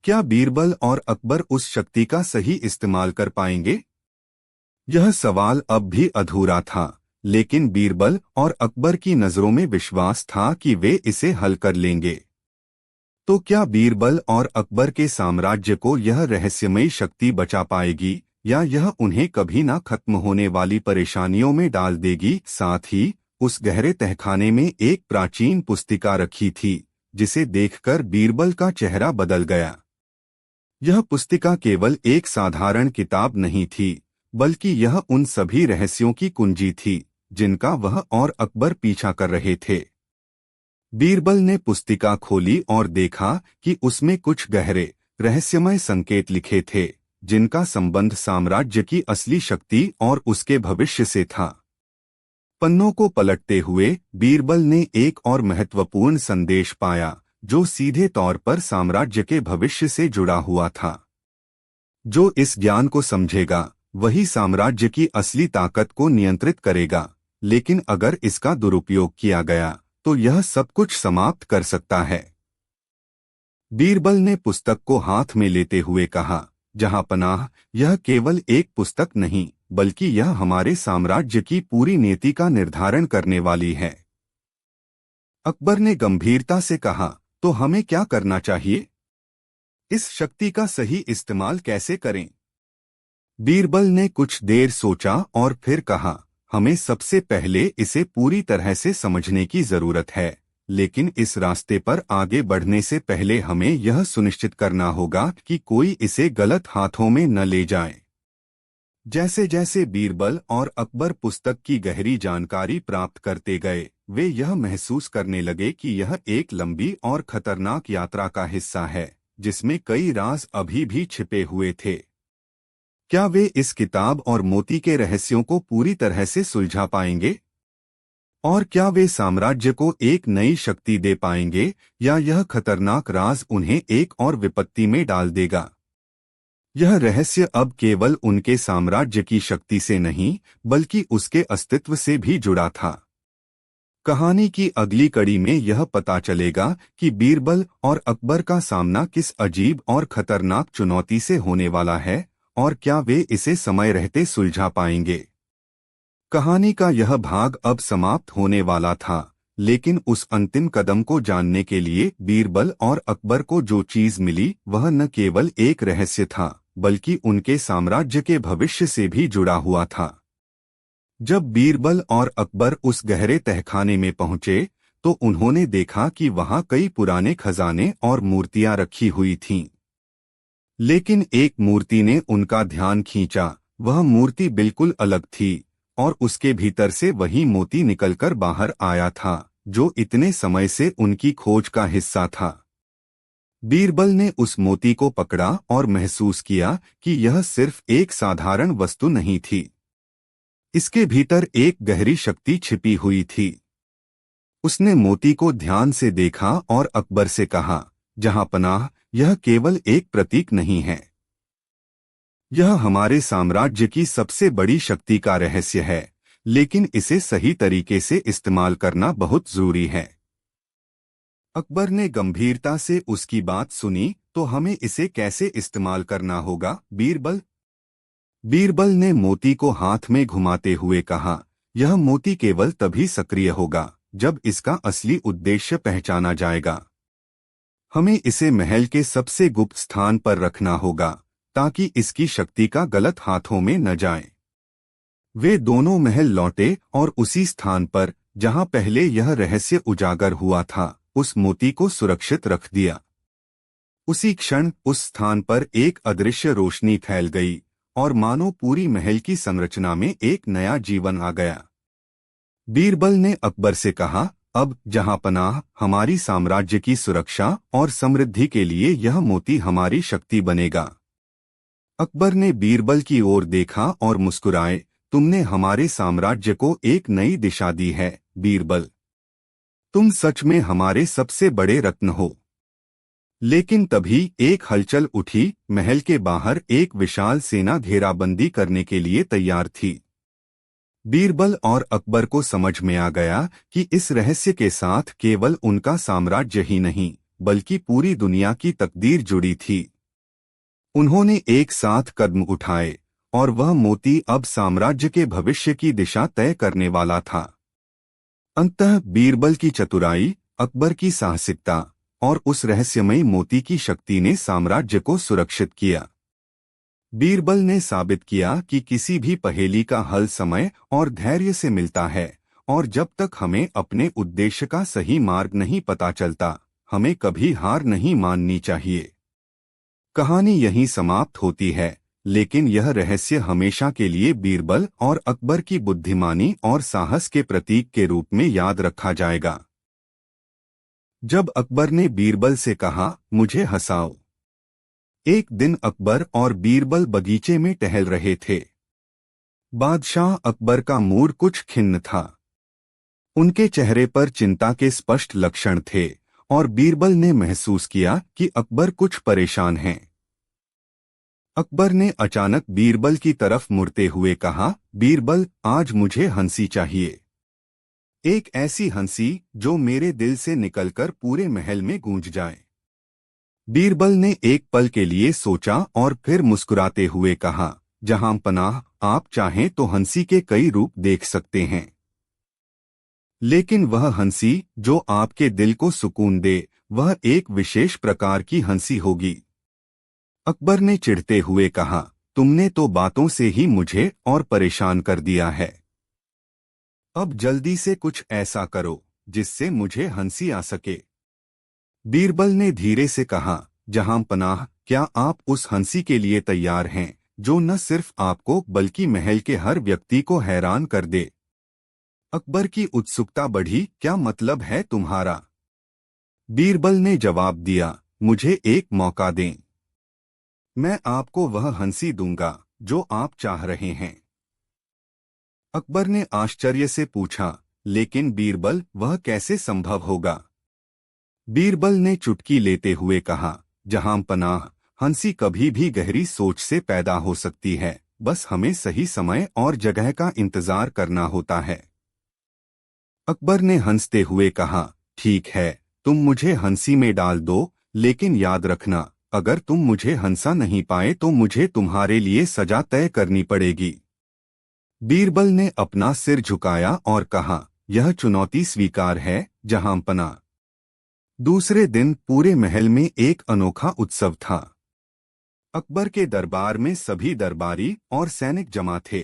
A: क्या बीरबल और अकबर उस शक्ति का सही इस्तेमाल कर पाएंगे? यह सवाल अब भी अधूरा था, लेकिन बीरबल और अकबर की नजरों में विश्वास था कि वे इसे हल कर लेंगे। तो क्या बीरबल और अकबर के साम्राज्य को यह रहस्यमयी शक्ति बचा पाएगी या यह उन्हें कभी ना खत्म होने वाली परेशानियों में डाल देगी? साथ ही उस गहरे तहखाने में एक प्राचीन पुस्तिका रखी थी जिसे देखकर बीरबल का चेहरा बदल गया। यह पुस्तिका केवल एक साधारण किताब नहीं थी, बल्कि यह उन सभी रहस्यों की कुंजी थी जिनका वह और अकबर पीछा कर रहे थे। बीरबल ने पुस्तिका खोली और देखा कि उसमें कुछ गहरे रहस्यमय संकेत लिखे थे जिनका संबंध साम्राज्य की असली शक्ति और उसके भविष्य से था। पन्नों को पलटते हुए बीरबल ने एक और महत्वपूर्ण संदेश पाया जो सीधे तौर पर साम्राज्य के भविष्य से जुड़ा हुआ था। जो इस ज्ञान को समझेगा वही साम्राज्य की असली ताकत को नियंत्रित करेगा, लेकिन अगर इसका दुरुपयोग किया गया तो यह सब कुछ समाप्त कर सकता है। बीरबल ने पुस्तक को हाथ में लेते हुए कहा, जहांपनाह, यह केवल एक पुस्तक नहीं बल्कि यह हमारे साम्राज्य की पूरी नीति का निर्धारण करने वाली है। अकबर ने गंभीरता से कहा, तो हमें क्या करना चाहिए? इस शक्ति का सही इस्तेमाल कैसे करें? बीरबल ने कुछ देर सोचा और फिर कहा, हमें सबसे पहले इसे पूरी तरह से समझने की जरूरत है, लेकिन इस रास्ते पर आगे बढ़ने से पहले हमें यह सुनिश्चित करना होगा कि कोई इसे गलत हाथों में न ले जाए। जैसे जैसे बीरबल और अकबर पुस्तक की गहरी जानकारी प्राप्त करते गए, वे यह महसूस करने लगे कि यह एक लंबी और खतरनाक यात्रा का हिस्सा है, जिसमें कई राज अभी भी छिपे हुए थे। क्या वे इस किताब और मोती के रहस्यों को पूरी तरह से सुलझा पाएंगे? और क्या वे साम्राज्य को एक नई शक्ति दे पाएंगे, या यह खतरनाक राज उन्हें एक और विपत्ति में डाल देगा? यह रहस्य अब केवल उनके साम्राज्य की शक्ति से नहीं, बल्कि उसके अस्तित्व से भी जुड़ा था। कहानी की अगली कड़ी में यह पता चलेगा कि बीरबल और अकबर का सामना किस अजीब और खतरनाक चुनौती से होने वाला है, और क्या वे इसे समय रहते सुलझा पाएंगे। कहानी का यह भाग अब समाप्त होने वाला था, लेकिन उस अंतिम कदम को जानने के लिए बीरबल और अकबर को जो चीज मिली वह न केवल एक रहस्य था, बल्कि उनके साम्राज्य के भविष्य से भी जुड़ा हुआ था। जब बीरबल और अकबर उस गहरे तहखाने में पहुंचे, तो उन्होंने देखा कि वहां कई पुराने खजाने और मूर्तियां रखी हुई थीं। लेकिन एक मूर्ति ने उनका ध्यान खींचा। वह मूर्ति बिल्कुल अलग थी, और उसके भीतर से वही मोती निकलकर बाहर आया था, जो इतने समय से उनकी खोज का हिस्सा था। बीरबल ने उस मोती को पकड़ा और महसूस किया कि यह सिर्फ एक साधारण वस्तु नहीं थी। इसके भीतर एक गहरी शक्ति छिपी हुई थी। उसने मोती को ध्यान से देखा और अकबर से कहा, जहांपनाह, यह केवल एक प्रतीक नहीं है। यह हमारे साम्राज्य की सबसे बड़ी शक्ति का रहस्य है, लेकिन इसे सही तरीके से इस्तेमाल करना बहुत जरूरी है। अकबर ने गंभीरता से उसकी बात सुनी। तो हमें इसे कैसे इस्तेमाल करना होगा, बीरबल? बीरबल ने मोती को हाथ में घुमाते हुए कहा, यह मोती केवल तभी सक्रिय होगा जब इसका असली उद्देश्य पहचाना जाएगा। हमें इसे महल के सबसे गुप्त स्थान पर रखना होगा, ताकि इसकी शक्ति का गलत हाथों में न जाए। वे दोनों महल लौटे और उसी स्थान पर, जहां पहले यह रहस्य उजागर हुआ था, उस मोती को सुरक्षित रख दिया। उसी क्षण उस स्थान पर एक अदृश्य रोशनी फैल गई, और मानो पूरी महल की संरचना में एक नया जीवन आ गया। बीरबल ने अकबर से कहा, अब जहांपनाह, हमारी साम्राज्य की सुरक्षा और समृद्धि के लिए यह मोती हमारी शक्ति बनेगा। अकबर ने बीरबल की ओर देखा और मुस्कुराए, तुमने हमारे साम्राज्य को एक नई दिशा दी है, बीरबल। तुम सच में हमारे सबसे बड़े रत्न हो। लेकिन तभी एक हलचल उठी। महल के बाहर एक विशाल सेना घेराबंदी करने के लिए तैयार थी। बीरबल और अकबर को समझ में आ गया कि इस रहस्य के साथ केवल उनका साम्राज्य ही नहीं, बल्कि पूरी दुनिया की तकदीर जुड़ी थी। उन्होंने एक साथ कदम उठाए, और वह मोती अब साम्राज्य के भविष्य की दिशा तय करने वाला था। अंततः बीरबल की चतुराई, अकबर की साहसिकता और उस रहस्यमयी मोती की शक्ति ने साम्राज्य को सुरक्षित किया। बीरबल ने साबित किया कि किसी भी पहेली का हल समय और धैर्य से मिलता है, और जब तक हमें अपने उद्देश्य का सही मार्ग नहीं पता चलता, हमें कभी हार नहीं माननी चाहिए। कहानी यहीं समाप्त होती है, लेकिन यह रहस्य हमेशा के लिए बीरबल और अकबर की बुद्धिमानी और साहस के प्रतीक के रूप में याद रखा जाएगा। जब अकबर ने बीरबल से कहा, मुझे हंसाओ। एक दिन अकबर और बीरबल बगीचे में टहल रहे थे। बादशाह अकबर का मूड कुछ खिन्न था। उनके चेहरे पर चिंता के स्पष्ट लक्षण थे, और बीरबल ने महसूस किया कि अकबर कुछ परेशान हैं। अकबर ने अचानक बीरबल की तरफ मुड़ते हुए कहा, बीरबल, आज मुझे हंसी चाहिए। एक ऐसी हंसी जो मेरे दिल से निकलकर पूरे महल में गूंज जाए। बीरबल ने एक पल के लिए सोचा और फिर मुस्कुराते हुए कहा, जहांपनाह, आप चाहें तो हंसी के कई रूप देख सकते हैं, लेकिन वह हंसी जो आपके दिल को सुकून दे, वह एक विशेष प्रकार की हंसी होगी। अकबर ने चिढ़ते हुए कहा, तुमने तो बातों से ही मुझे और परेशान कर दिया है। अब जल्दी से कुछ ऐसा करो जिससे मुझे हंसी आ सके। बीरबल ने धीरे से कहा, जहां पनाह, क्या आप उस हंसी के लिए तैयार हैं जो न सिर्फ आपको बल्कि महल के हर व्यक्ति को हैरान कर दे? अकबर की उत्सुकता बढ़ी, क्या मतलब है तुम्हारा? बीरबल ने जवाब दिया, मुझे एक मौका दें। मैं आपको वह हंसी दूंगा जो आप चाह रहे हैं। अकबर ने आश्चर्य से पूछा, लेकिन बीरबल, वह कैसे संभव होगा? बीरबल ने चुटकी लेते हुए कहा, जहां पनाह, हंसी कभी भी गहरी सोच से पैदा हो सकती है, बस हमें सही समय और जगह का इंतजार करना होता है। अकबर ने हंसते हुए कहा, ठीक है, तुम मुझे हंसी में डाल दो, लेकिन याद रखना, अगर तुम मुझे हंसा नहीं पाए तो मुझे तुम्हारे लिए सजा तय करनी पड़ेगी। बीरबल ने अपना सिर झुकाया और कहा, यह चुनौती स्वीकार है, जहां पनाह। दूसरे दिन पूरे महल में एक अनोखा उत्सव था। अकबर के दरबार में सभी दरबारी और सैनिक जमा थे।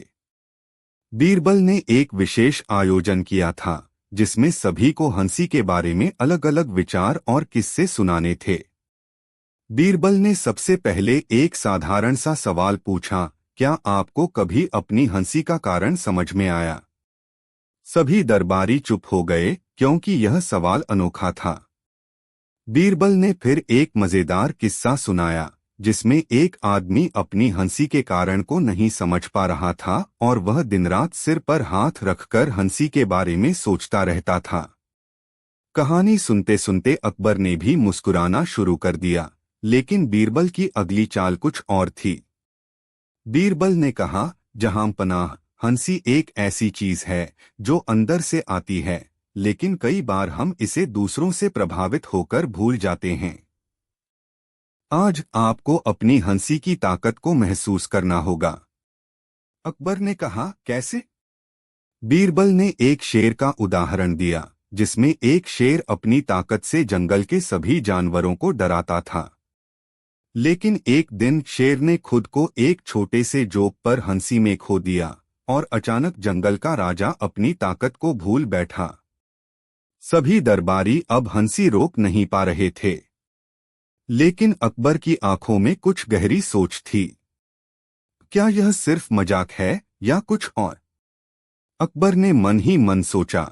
A: बीरबल ने एक विशेष आयोजन किया था जिसमें सभी को हंसी के बारे में अलग अलग विचार और किस्से सुनाने थे। बीरबल ने सबसे पहले एक साधारण सा सवाल पूछा, क्या आपको कभी अपनी हंसी का कारण समझ में आया? सभी दरबारी चुप हो गए क्योंकि यह सवाल अनोखा था। बीरबल ने फिर एक मजेदार किस्सा सुनाया जिसमें एक आदमी अपनी हंसी के कारण को नहीं समझ पा रहा था और वह दिन रात सिर पर हाथ रखकर हंसी के बारे में सोचता रहता था। कहानी सुनते सुनते अकबर ने भी मुस्कुराना शुरू कर दिया, लेकिन बीरबल की अगली चाल कुछ और थी। बीरबल ने कहा, जहां पनाह, हंसी एक ऐसी चीज है जो अंदर से आती है, लेकिन कई बार हम इसे दूसरों से प्रभावित होकर भूल जाते हैं। आज आपको अपनी हंसी की ताकत को महसूस करना होगा। अकबर ने कहा, कैसे? बीरबल ने एक शेर का उदाहरण दिया जिसमें एक शेर अपनी ताकत से जंगल के सभी जानवरों को डराता था। लेकिन एक दिन शेर ने खुद को एक छोटे से जोक पर हंसी में खो दिया और अचानक जंगल का राजा अपनी ताकत को भूल बैठा। सभी दरबारी अब हंसी रोक नहीं पा रहे थे, लेकिन अकबर की आंखों में कुछ गहरी सोच थी। क्या यह सिर्फ मजाक है या कुछ और? अकबर ने मन ही मन सोचा।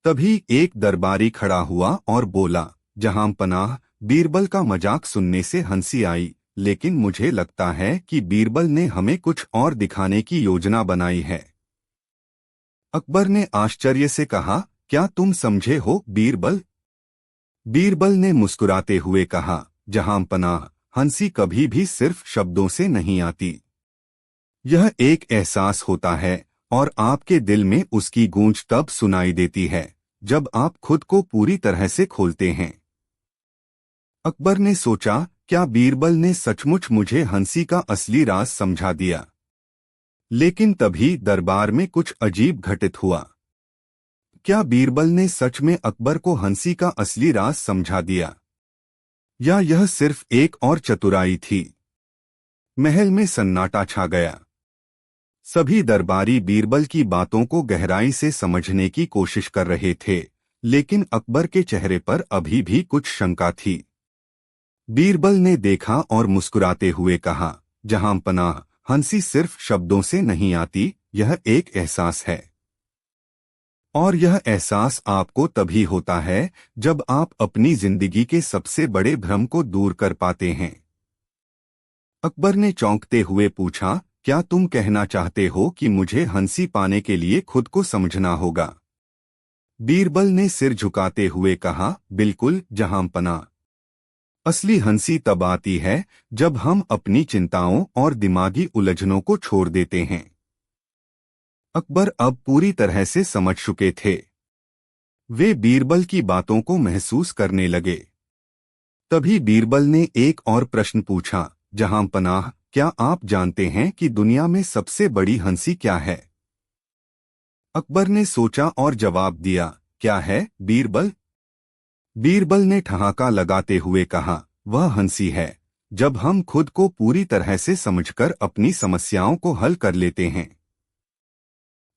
A: तभी एक दरबारी खड़ा हुआ और बोला, जहां पनाह, बीरबल का मजाक सुनने से हंसी आई, लेकिन मुझे लगता है कि बीरबल ने हमें कुछ और दिखाने की योजना बनाई है। अकबर ने आश्चर्य से कहा, क्या तुम समझे हो बीरबल? बीरबल ने मुस्कुराते हुए कहा, जहां पनाह, हंसी कभी भी सिर्फ शब्दों से नहीं आती। यह एक एहसास होता है और आपके दिल में उसकी गूंज तब सुनाई देती है जब आप खुद को पूरी तरह से खोलते हैं। अकबर ने सोचा, क्या बीरबल ने सचमुच मुझे हंसी का असली राज समझा दिया? लेकिन तभी दरबार में कुछ अजीब घटित हुआ। क्या बीरबल ने सच में अकबर को हंसी का असली राज समझा दिया, या यह सिर्फ एक और चतुराई थी? महल में सन्नाटा छा गया। सभी दरबारी बीरबल की बातों को गहराई से समझने की कोशिश कर रहे थे, लेकिन अकबर के चेहरे पर अभी भी कुछ शंका थी। बीरबल ने देखा और मुस्कुराते हुए कहा, जहां पनाह, हंसी सिर्फ शब्दों से नहीं आती, यह एक एहसास है। और यह एहसास आपको तभी होता है जब आप अपनी जिंदगी के सबसे बड़े भ्रम को दूर कर पाते हैं। अकबर ने चौंकते हुए पूछा, क्या तुम कहना चाहते हो कि मुझे हंसी पाने के लिए खुद को समझना होगा? बीरबल ने सिर झुकाते हुए कहा, बिल्कुल, जहां पनाह। असली हंसी तब आती है जब हम अपनी चिंताओं और दिमागी उलझनों को छोड़ देते हैं। अकबर अब पूरी तरह से समझ चुके थे। वे बीरबल की बातों को महसूस करने लगे। तभी बीरबल ने एक और प्रश्न पूछा, जहां पनाह, क्या आप जानते हैं कि दुनिया में सबसे बड़ी हंसी क्या है? अकबर ने सोचा और जवाब दिया, क्या है बीरबल? बीरबल ने ठहाका लगाते हुए कहा, वह हंसी है जब हम खुद को पूरी तरह से समझकर अपनी समस्याओं को हल कर लेते हैं।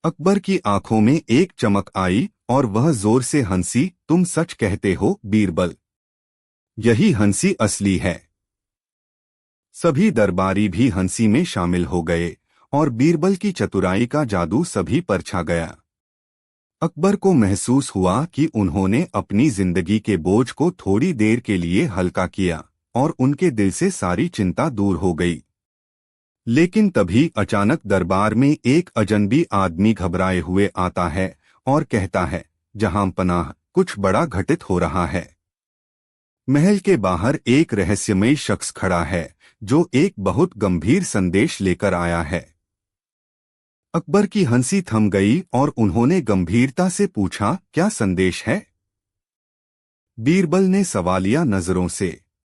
A: अकबर की आंखों में एक चमक आई और वह जोर से हंसी। तुम सच कहते हो बीरबल, यही हंसी असली है। सभी दरबारी भी हंसी में शामिल हो गए और बीरबल की चतुराई का जादू सभी पर छा गया। अकबर को महसूस हुआ कि उन्होंने अपनी जिंदगी के बोझ को थोड़ी देर के लिए हल्का किया और उनके दिल से सारी चिंता दूर हो गई। लेकिन तभी अचानक दरबार में एक अजनबी आदमी घबराए हुए आता है और कहता है, जहां पनाह, कुछ बड़ा घटित हो रहा है। महल के बाहर एक रहस्यमयी शख्स खड़ा है जो एक बहुत गंभीर संदेश लेकर आया है। अकबर की हंसी थम गई और उन्होंने गंभीरता से पूछा, क्या संदेश है? बीरबल ने सवालिया नजरों से